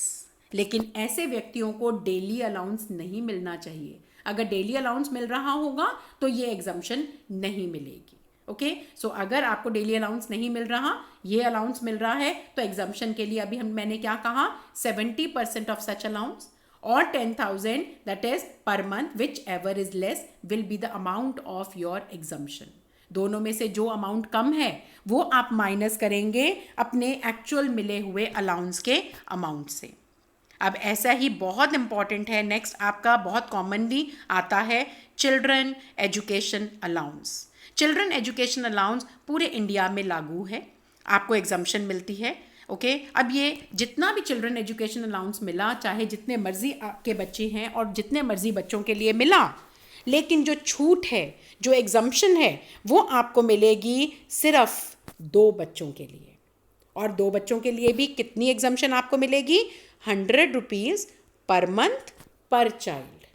लेकिन ऐसे व्यक्तियों को डेली अलाउंस नहीं मिलना चाहिए। अगर डेली अलाउंस मिल रहा होगा तो ये एग्जम्पशन नहीं मिलेगी, ओके। सो अगर आपको डेली अलाउंस नहीं मिल रहा, ये अलाउंस मिल रहा है, तो एग्जम्पशन के लिए अभी मैंने क्या कहा? 70% ऑफ सच अलाउंस और 10,000 that is per month which ever is less will be the amount of your exemption. दोनों में से जो अमाउंट कम है वो आप माइनस करेंगे अपने एक्चुअल मिले हुए अलाउंस के अमाउंट से। अब ऐसा ही बहुत इंपॉर्टेंट है, नेक्स्ट आपका बहुत कॉमनली आता है children education allowance. Children education allowance पूरे इंडिया में लागू है, आपको एग्जम्पशन मिलती है, ओके। अब ये जितना भी चिल्ड्रन एजुकेशन अलाउंस मिला, चाहे जितने मर्जी आपके बच्चे हैं और जितने मर्जी बच्चों के लिए मिला, लेकिन जो छूट है, जो एग्जम्पशन है, वो आपको मिलेगी सिर्फ 2 बच्चों के लिए। और 2 बच्चों के लिए भी कितनी एग्जम्पशन आपको मिलेगी? 100 rupees per month per child,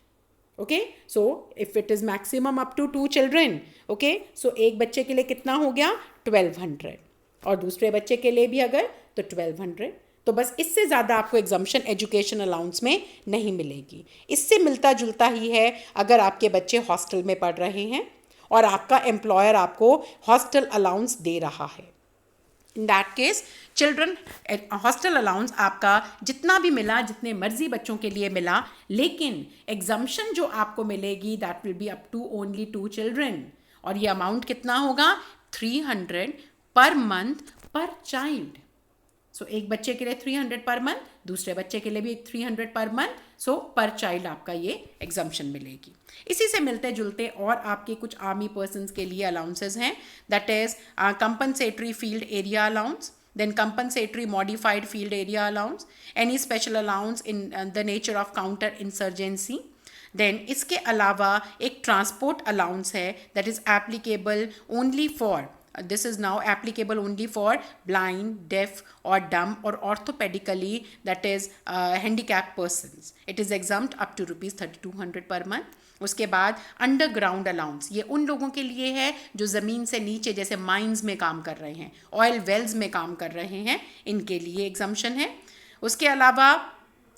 okay. So if it is maximum up to 2 children, okay, so एक बच्चे के लिए कितना हो गया? 1200, और दूसरे बच्चे के लिए भी अगर तो 1200। तो बस इससे ज़्यादा आपको एग्जम्पशन एजुकेशन अलाउंस में नहीं मिलेगी। इससे मिलता जुलता ही है अगर आपके बच्चे हॉस्टल में पढ़ रहे हैं और आपका एम्प्लॉयर आपको हॉस्टल अलाउंस दे रहा है। In that case children hostel allowance आपका जितना भी मिला, जितने मर्जी बच्चों के लिए मिला, लेकिन एग्जम्पशन जो आपको मिलेगी that will be up to only 2 children. और ये अमाउंट कितना होगा? 300 पर मंथ पर चाइल्ड। सो एक बच्चे के लिए 300 पर मंथ, दूसरे बच्चे के लिए भी 300 पर मंथ, सो पर चाइल्ड आपका ये एग्जम्पशन मिलेगी। इसी से मिलते जुलते और आपके कुछ आर्मी पर्सन्स के लिए अलाउंसेस हैं, that is compensatory field area allowance, then compensatory modified field area allowance, any special allowance in the nature of counter insurgency। then इसके अलावा एक ट्रांसपोर्ट अलाउंस है that is applicable only for this is now applicable only for blind, deaf or dumb or orthopedically that is handicapped persons। it is exempt up to rupees 3200 per month। उसके बाद underground allowance, ये उन लोगों के लिए है जो ज़मीन से नीचे जैसे माइंस में काम कर रहे हैं, ऑयल वेल्स में काम कर रहे हैं, इनके लिए एग्जम्पशन है। उसके अलावा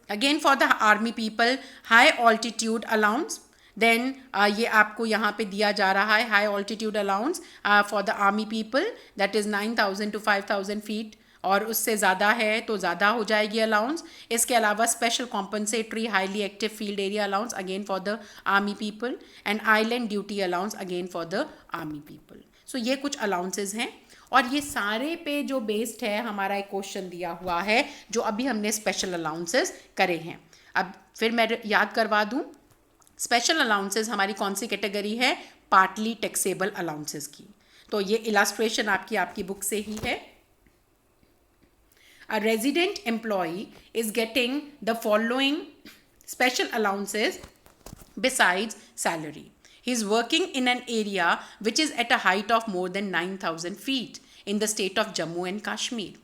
again for the army people high altitude allowance, then ये आपको यहाँ पे दिया जा रहा है high altitude allowance for the army people that is 9,000 to 5,000 feet, और उससे ज़्यादा है तो ज़्यादा हो जाएगी अलाउंस। इसके अलावा special compensatory highly active field area allowance again for the army people, and island duty allowance again for the army people. सो ये कुछ अलाउंसेज हैं, और ये सारे पे जो बेस्ड है हमारा एक क्वेश्चन दिया हुआ है जो अभी हमने स्पेशल अलाउंसेज करे हैं। अब फिर मैं याद करवा दूँ, स्पेशल अलाउंसेज हमारी कौन सी कैटेगरी है? पार्टली टैक्सेबल अलाउंसेज की। तो ये इलास्ट्रेशन आपकी बुक से ही है। A resident employee is getting the following special allowances besides salary. He is working in an area which is at a height of more than 9,000 feet in the state of Jammu and Kashmir,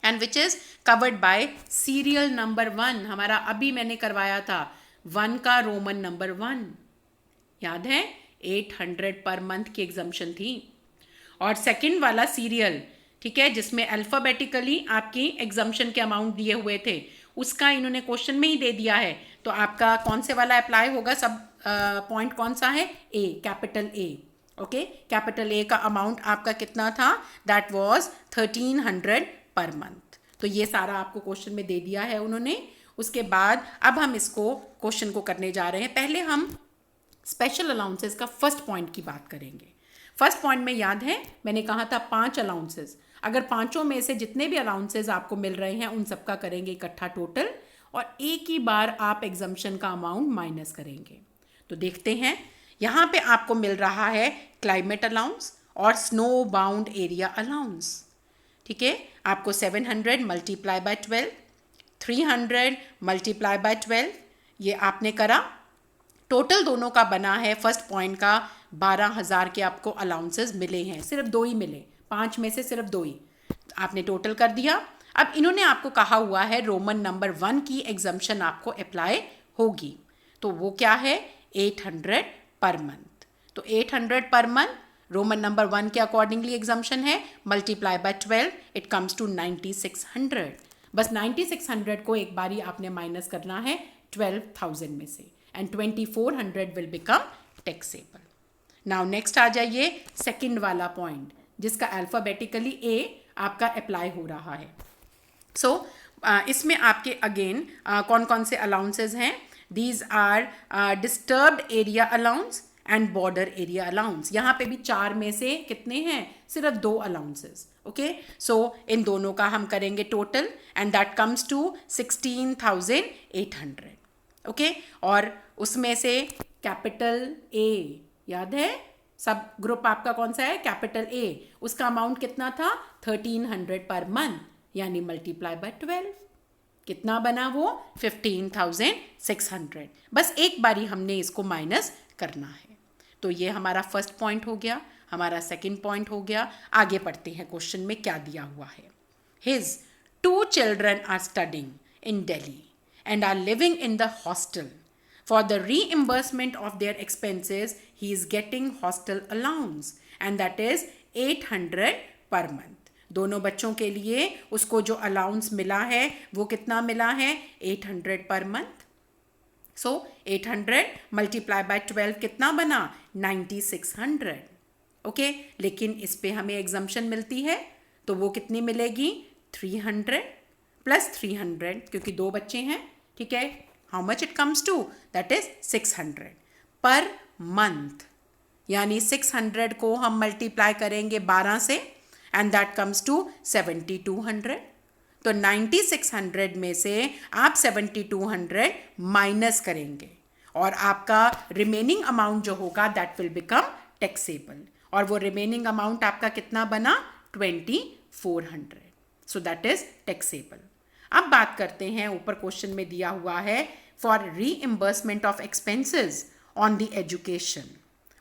and which is covered by serial number 1। हमारा अभी मैंने करवाया था 1 का Roman number 1, याद है? 800 per month की exemption थी। और सेकंड वाला सीरियल, ठीक है, जिसमें अल्फ़ाबेटिकली आपकी एग्जम्पशन के अमाउंट दिए हुए थे, उसका इन्होंने क्वेश्चन में ही दे दिया है। तो आपका कौन से वाला अप्लाई होगा, सब पॉइंट कौन सा है, A, capital A. Okay, capital A का अमाउंट आपका कितना था, दैट वाज 1300 पर मंथ। तो ये सारा आपको क्वेश्चन में दे दिया है उन्होंने। उसके बाद अब हम इसको क्वेश्चन को करने जा रहे हैं। पहले हम स्पेशल अलाउंसेस का फर्स्ट पॉइंट की बात करेंगे। फर्स्ट पॉइंट में याद है मैंने कहा था 5 अलाउंसेस, अगर पांचों में से जितने भी अलाउंसेस आपको मिल रहे हैं उन सबका करेंगे इकट्ठा टोटल, और एक ही बार आप एग्जम्पशन का अमाउंट माइनस करेंगे। तो देखते हैं, यहाँ पे आपको मिल रहा है क्लाइमेट अलाउंस और स्नो बाउंड एरिया अलाउंस। ठीक है, आपको 700 मल्टीप्लाई बाय 12, 300 मल्टीप्लाई बाय 12, ये आपने करा। टोटल दोनों का बना है फर्स्ट पॉइंट का 12,000 के आपको अलाउंसेस मिले हैं, सिर्फ 2 ही मिले, 5 में से सिर्फ 2 ही आपने टोटल कर दिया। अब इन्होंने आपको कहा हुआ है रोमन नंबर 1 की एग्जम्पशन आपको अप्लाई होगी, तो वो क्या है, 800 पर मंथ। तो 800 पर मंथ रोमन नंबर 1 के अकॉर्डिंगली एग्जम्पशन है, multiply by 12, it comes to 9600। बस 9600 को एक बारी आपने माइनस करना है 12,000 में से, and 2400 will become taxable. Now next आ जाइए सेकंड वाला पॉइंट, जिसका अल्फाबेटिकली ए आपका अप्लाई हो रहा है। सो इसमें आपके अगेन कौन कौन से अलाउंसेस हैं, these are disturbed area allowance and border area allowance. यहाँ पे भी 4 में से कितने हैं, सिर्फ 2 अलाउंसेस। ओके, सो इन दोनों का हम करेंगे total, and that comes to 16,800। Okay, और उसमें से कैपिटल ए, याद है सब ग्रुप आपका कौन सा है, कैपिटल ए, उसका अमाउंट कितना था 1300 पर मंथ, यानी मल्टीप्लाई बाय 12, कितना बना वो 15,600। बस एक बारी हमने इसको माइनस करना है। तो ये हमारा फर्स्ट पॉइंट हो गया, हमारा सेकंड पॉइंट हो गया। आगे पढ़ते हैं, क्वेश्चन में क्या दिया हुआ है। His 2 children are studying in Delhi and are living in the hostel. For the reimbursement of their expenses, he is getting hostel allowance, and that is 800 per month. दोनों बच्चों के लिए उसको जो अलाउंस मिला है वो कितना मिला है, 800 per month. So 800 multiply by 12 कितना बना, 9600। ओके, लेकिन इस पे हमें एग्जम्पशन मिलती है, तो वो कितनी मिलेगी, 300 प्लस 300, क्योंकि 2 बच्चे हैं। ठीक है, how much it comes to, that is 600 per month, यानी 600 को हम मल्टीप्लाई करेंगे 12 से, एंड दैट कम्स टू 7200। तो 9600 में से आप 7200 माइनस करेंगे, और आपका रिमेनिंग अमाउंट जो होगा दैट विल बिकम टैक्सेबल, और वो रिमेनिंग अमाउंट आपका कितना बना, 2400। सो दैट इज टैक्सेबल। अब बात करते हैं, ऊपर क्वेश्चन में दिया हुआ है, for reimbursement of expenses on the education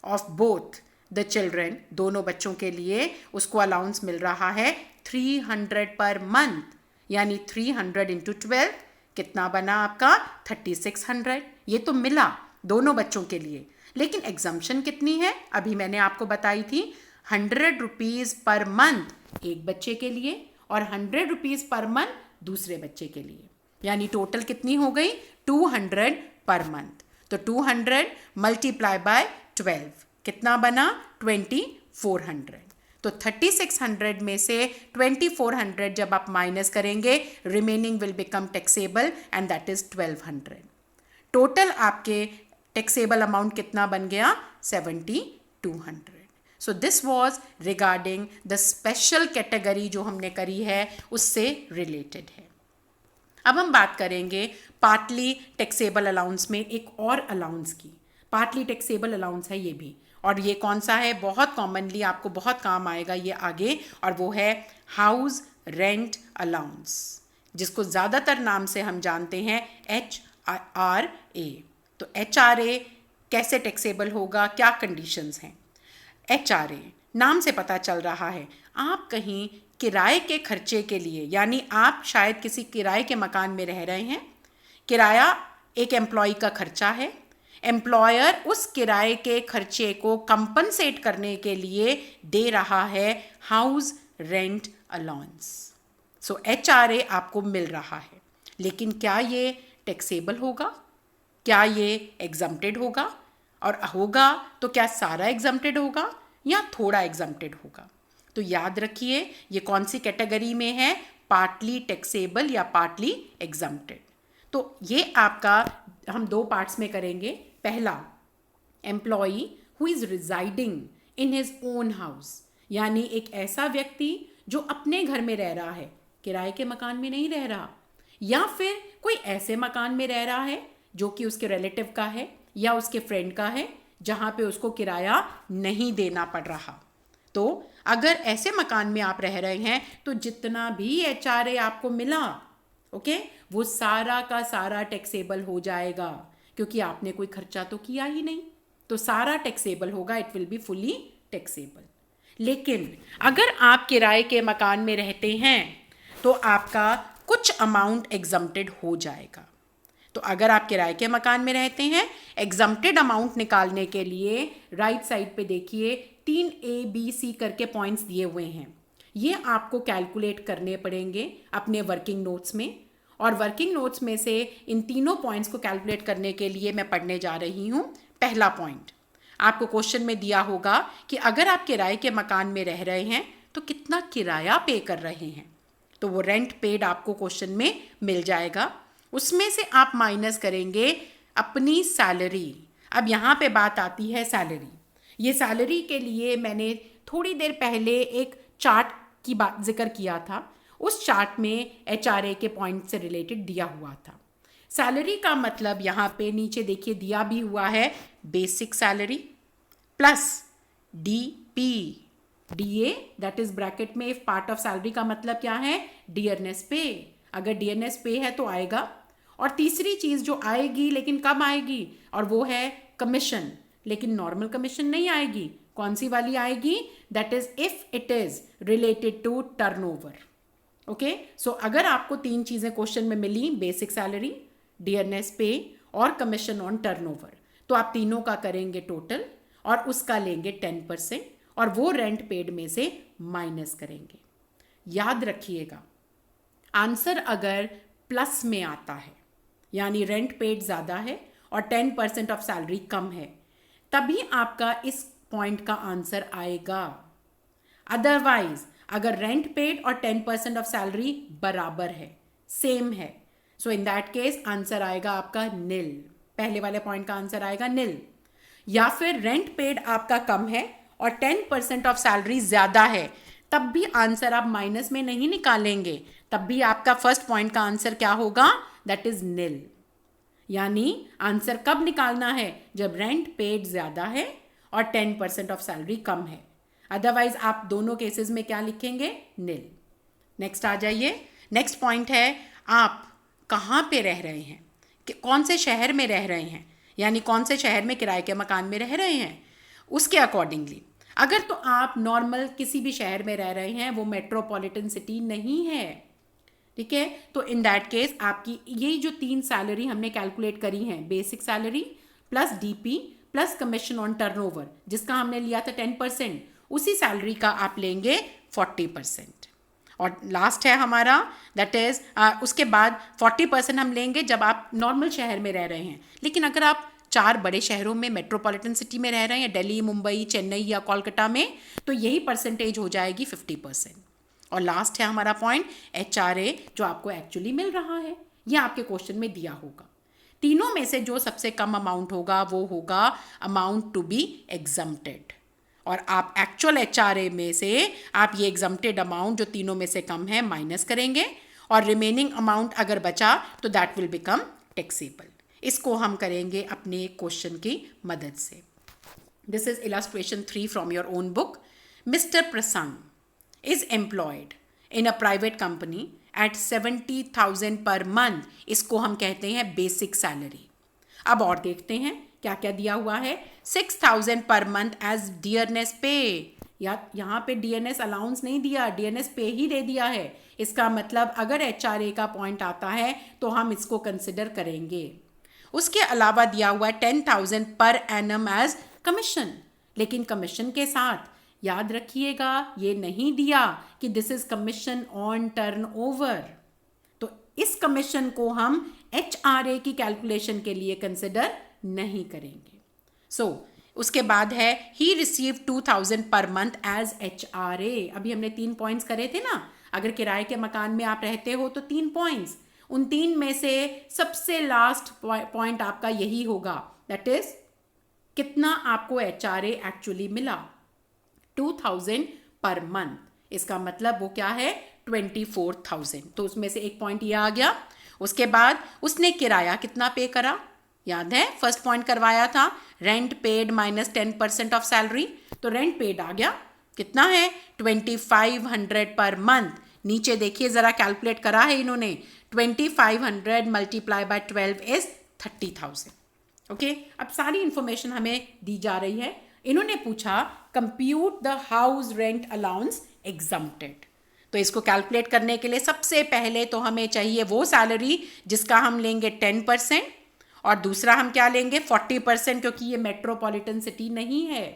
of both the children, दोनों बच्चों के लिए उसको अलाउंस मिल रहा है 300 पर मंथ, यानी 300 इंटू 12 कितना बना आपका 3600। ये तो मिला दोनों बच्चों के लिए, लेकिन एग्जम्पशन कितनी है, अभी मैंने आपको बताई थी, 100 रुपीज़ पर मंथ एक बच्चे के लिए, और 100 रुपीज़ पर मंथ दूसरे बच्चे के लिए, यानी टोटल कितनी हो गई, 200 पर मंथ। तो 200 मल्टीप्लाई बाय 12 कितना बना, 2400। तो 3600 में से 2400 जब आप माइनस करेंगे, remaining will become taxable, and that is 1200। Total आपके टैक्सेबल अमाउंट कितना बन गया, 7200। So this was regarding the special category जो हमने करी है उससे रिलेटेड है। अब हम बात करेंगे पार्टली टैक्सेबल अलाउंस में एक और अलाउंस की। पार्टली टैक्सेबल अलाउंस है ये भी, और ये कौन सा है, बहुत कॉमनली आपको बहुत काम आएगा ये आगे, और वो है हाउस रेंट अलाउंस, जिसको ज़्यादातर नाम से हम जानते हैं HRA। तो HRA कैसे टैक्सेबल होगा, क्या कंडीशंस हैं। HRA नाम से पता चल रहा है, आप कहीं किराए के खर्चे के लिए, यानी आप शायद किसी किराए के मकान में रह रहे हैं, किराया एक एम्प्लॉय का खर्चा है, एम्प्लॉयर उस किराए के खर्चे को कंपनसेट करने के लिए दे रहा है हाउस रेंट अलाउंस। सो HRA आपको मिल रहा है, लेकिन क्या ये टैक्सेबल होगा? क्या ये एग्जम्प्टेड होगा? और होगा तो क्या सारा एग्जम्प्टेड होगा या थोड़ा एग्जम्प्टेड होगा? तो याद रखिए ये कौन सी कैटेगरी में है, पार्टली टैक्सेबल या पार्टली एग्जम्प्टेड। तो ये आपका हम दो पार्ट्स में करेंगे। पहला, employee who is residing in his own house, यानी एक ऐसा व्यक्ति जो अपने घर में रह रहा है, किराए के मकान में नहीं रह रहा, या फिर कोई ऐसे मकान में रह रहा है जो कि उसके रिलेटिव का है या उसके फ्रेंड का है, जहाँ पे उसको किराया नहीं देना पड़ रहा। तो अगर ऐसे मकान में आप रह रहे हैं तो जितना भी HRA आपको मिला, ओके, वो सारा का सारा टैक्सेबल हो जाएगा, क्योंकि आपने कोई खर्चा तो किया ही नहीं, तो सारा टैक्सेबल होगा, it will be fully taxable. लेकिन अगर आप किराए के मकान में रहते हैं तो आपका कुछ अमाउंट एग्जम्प्टेड हो जाएगा। तो अगर आप किराए के मकान में रहते हैं, एग्जम्प्टेड अमाउंट निकालने के लिए राइट साइड पे देखिए 3 ABC करके पॉइंट्स दिए हुए हैं। ये आपको कैलकुलेट करने पड़ेंगे अपने वर्किंग नोट्स में, और वर्किंग नोट्स में से इन तीनों पॉइंट्स को कैलकुलेट करने के लिए मैं पढ़ने जा रही हूँ। पहला पॉइंट आपको क्वेश्चन में दिया होगा कि अगर आप किराए के मकान में रह रहे हैं तो कितना किराया पे कर रहे हैं, तो वो रेंट पेड आपको क्वेश्चन में मिल जाएगा। उसमें से आप माइनस करेंगे अपनी सैलरी। अब यहाँ पे बात आती है सैलरी। ये सैलरी के लिए मैंने थोड़ी देर पहले एक चार्ट की बात जिक्र किया था। उस चार्ट में HRA के पॉइंट से रिलेटेड दिया हुआ था। सैलरी का मतलब यहाँ पे नीचे देखिए दिया भी हुआ है, basic salary plus DP, DA that is bracket में इफ पार्ट ऑफ सैलरी का मतलब क्या है, डियरनेस पे। अगर डियरनेस पे है तो आएगा। और तीसरी चीज़ जो आएगी लेकिन कब आएगी, और वो है कमीशन, लेकिन नॉर्मल कमीशन नहीं आएगी। कौन सी वाली आएगी, that is if it is related to turnover. Okay, so अगर आपको तीन चीज़ें क्वेश्चन में मिली, बेसिक सैलरी, डियरनेस पे और कमीशन ऑन टर्नओवर, तो आप तीनों का करेंगे टोटल और उसका लेंगे 10% और वो रेंट पेड में से माइनस करेंगे। याद रखिएगा, आंसर अगर प्लस में आता है, यानी रेंट पेड ज़्यादा है और 10% ऑफ सैलरी कम है, तभी आपका इस पॉइंट का आंसर आएगा। अदरवाइज अगर रेंट पेड और 10% ऑफ सैलरी बराबर है, सेम है, सो इन दैट केस आंसर आएगा आपका नील। पहले वाले पॉइंट का आंसर आएगा नील। या फिर रेंट पेड आपका कम है और 10% ऑफ सैलरी ज़्यादा है, तब भी आंसर आप माइनस में नहीं निकालेंगे, तब भी आपका फर्स्ट पॉइंट का आंसर क्या होगा, दैट इज नील। यानी आंसर कब निकालना है, जब रेंट पेड ज़्यादा है और 10% ऑफ सैलरी कम है। अदरवाइज आप दोनों केसेस में क्या लिखेंगे, नील। नेक्स्ट आ जाइए। नेक्स्ट पॉइंट है, आप कहाँ पे रह रहे हैं, कि कौन से शहर में रह रहे हैं, यानी कौन से शहर में किराए के मकान में रह रहे हैं, उसके अकॉर्डिंगली। अगर तो आप नॉर्मल किसी भी शहर में रह रहे हैं, वो मेट्रोपॉलिटन सिटी नहीं है, ठीक है, तो इन दैट केस आपकी ये जो तीन सैलरी हमने कैलकुलेट करी हैं, basic salary plus DP plus commission on turnover, जिसका हमने लिया था 10%, उसी सैलरी का आप लेंगे 40%। और लास्ट है हमारा, दैट इज उसके बाद 40% हम लेंगे जब आप नॉर्मल शहर में रह रहे हैं। लेकिन अगर आप 4 बड़े शहरों में मेट्रोपॉलिटन सिटी में रह रहे हैं, दिल्ली, मुंबई, चेन्नई या कोलकाता में, तो यही परसेंटेज हो जाएगी 50%। और लास्ट है हमारा पॉइंट HRA, जो आपको एक्चुअली मिल रहा है, ये आपके क्वेश्चन में दिया होगा। तीनों में से जो सबसे कम अमाउंट होगा वो होगा अमाउंट टू बी एग्जम्प्टेड, और आप एक्चुअल HRA में से आप ये एग्जम्प्टेड अमाउंट जो तीनों में से कम है माइनस करेंगे, और रिमेनिंग अमाउंट अगर बचा तो दैट विल बिकम टैक्सेबल। इसको हम करेंगे अपने क्वेश्चन की मदद से। This is illustration 3 from your own book. Mister Prasang is employed in a private company at 70,000 per month. इसको हम कहते हैं बेसिक सैलरी। अब और देखते हैं क्या क्या दिया हुआ है। 6,000 पर मंथ एज डियरनेस पे, या यहाँ पे डियरनेस अलाउंस नहीं दिया, डियरनेस पे ही दे दिया है। इसका मतलब अगर HRA का पॉइंट आता है तो हम इसको कंसिडर करेंगे। उसके अलावा दिया हुआ है 10,000 पर एनम एज कमीशन, लेकिन कमीशन के साथ याद रखिएगा, ये नहीं दिया कि this is commission on turnover, तो इस कमीशन को हम HRA की कैलकुलेशन के लिए कंसिडर नहीं करेंगे। उसके बाद है ही receive 2000 per month as HRA। अभी हमने 3 पॉइंट्स करे थे ना, अगर किराए के मकान में आप रहते हो तो 3 पॉइंट्स, उन 3 में से सबसे लास्ट पॉइंट आपका यही होगा, दैट इज कितना आपको HRA एक्चुअली मिला, 2000 पर मंथ। इसका मतलब वो क्या है, 24,000। तो उसमें से एक पॉइंट ये आ गया। उसके बाद उसने किराया कितना पे करा, याद है फर्स्ट पॉइंट करवाया था rent paid minus 10% of salary, तो रेंट पेड आ गया, कितना है 2500 पर मंथ। नीचे देखिए जरा, कैलकुलेट करा है इन्होंने, 2500 मल्टीप्लाई बाय 12 इज 30,000। ओके, अब सारी इंफॉर्मेशन हमें दी जा रही है। इन्होंने पूछा compute the house rent allowance exempted. तो इसको कैलकुलेट करने के लिए सबसे पहले तो हमें चाहिए वो सैलरी जिसका हम लेंगे 10%, और दूसरा हम क्या लेंगे 40%, क्योंकि ये मेट्रोपॉलिटन सिटी नहीं है।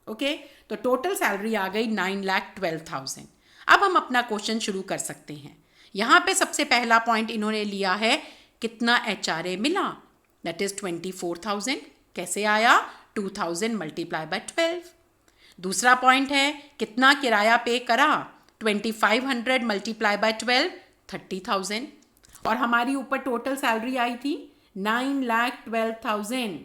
ओके, तो टोटल सैलरी आ गई 9,12,000। अब हम अपना क्वेश्चन शुरू कर सकते हैं। यहाँ पे सबसे पहला पॉइंट इन्होंने लिया है कितना HRA मिला, दैट इज 24,000। कैसे आया, 2000 मल्टीप्लाई बाय 12। दूसरा पॉइंट है कितना किराया पे करा, 2500 मल्टीप्लाई बाय 12, 30,000। और हमारी ऊपर टोटल सैलरी आई थी 9,12,000।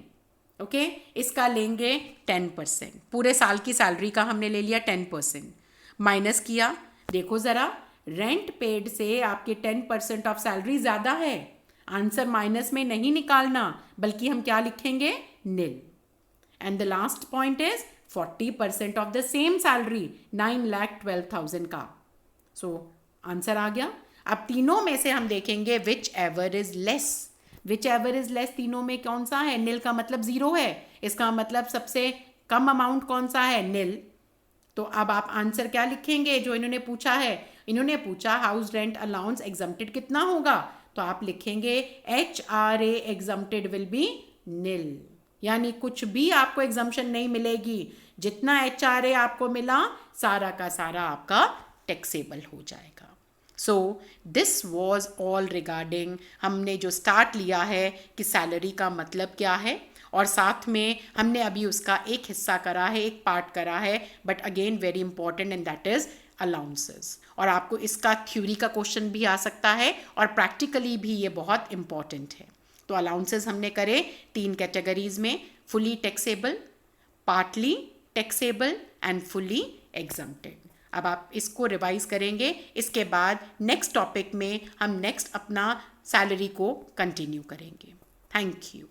ओके, इसका लेंगे 10%, पूरे साल की सैलरी का हमने ले लिया 10%, माइनस किया। देखो ज़रा, रेंट पेड से आपके 10% ऑफ सैलरी ज़्यादा है, आंसर माइनस में नहीं निकालना, बल्कि हम क्या लिखेंगे, nil. And the last point is 40% of the same salary 9,12,000 का। सो आंसर आ गया। अब तीनों में से हम देखेंगे which ever is less. Which ever is less तीनों में कौन सा है, निल का मतलब 0 है, इसका मतलब सबसे कम अमाउंट कौन सा है, निल। तो अब आप आंसर क्या लिखेंगे जो इन्होंने पूछा है, इन्होंने पूछा हाउस रेंट अलाउंस एग्जम्प्टेड कितना होगा, तो आप लिखेंगे HRA एग्जम्प्टेड विल बी निल, यानी कुछ भी आपको एग्जम्पशन नहीं मिलेगी, जितना HRA आपको मिला सारा का सारा आपका टैक्सेबल हो जाएगा। So this was all regarding, हमने जो स्टार्ट लिया है कि सैलरी का मतलब क्या है, और साथ में हमने अभी उसका एक हिस्सा करा है, एक पार्ट करा है, but again very important, and that is allowances. और आपको इसका थ्योरी का क्वेश्चन भी आ सकता है और प्रैक्टिकली भी ये बहुत इंपॉर्टेंट है। तो अलाउंसेस हमने करे 3 कैटेगरीज में, fully taxable, partly taxable and fully exempted. अब आप इसको रिवाइज करेंगे, इसके बाद नेक्स्ट टॉपिक में हम नेक्स्ट अपना सैलरी को कंटिन्यू करेंगे। Thank you.